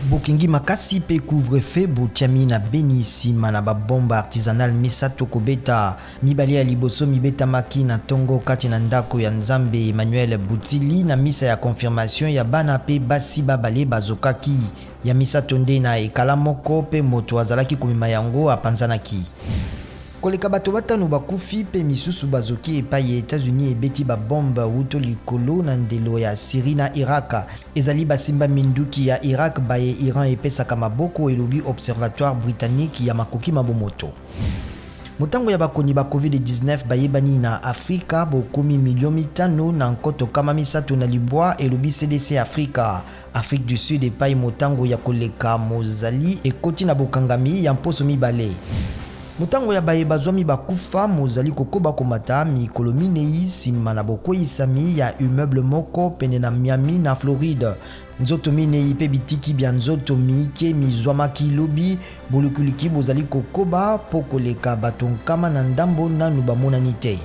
Bokingi makasi pe couvre-feu botiami na Beni nsima na babomba artisanal misato kobeta mibali ya liboso mibetamaki na ntongo kati na ndako ya Nzambe Emmanuel Butili na misa ya confirmation ya bana pe basi babale bazokaki ya misato nde na ekala moko pe moto azalaki komema yango apanzanaki. Koleka bato batano bakufi pe misusu bazoki epai ya États-Unis ebeti babomba wuto likolo na ndelo ya Syrie na Irak. Ezali basimba minduki ya Irak baye Iran epesaka maboko elobi Observatoire Britannique ya makoki mabomoto. Motango ya bakoni ba COVID-19 bayebani na Afrika bokomi milioni 5 na nkoto kama misato na libwa elobi CDC Afrika. Afrique du Sud epai motango ya koleka mozali ekoti na bokangami ya mposo mibale. Mutango ya baye bazwami bakufa mozali kokoba komata mikolo minei nsima na bokweyisami ya immeuble moko pene na Miami na Floride. Nzoto minei pe bitiki bya nzoto mike mizwamaki lobi bolukuliki bozali kokoba po koleka bato nkama na ndambo nanu bamonani te.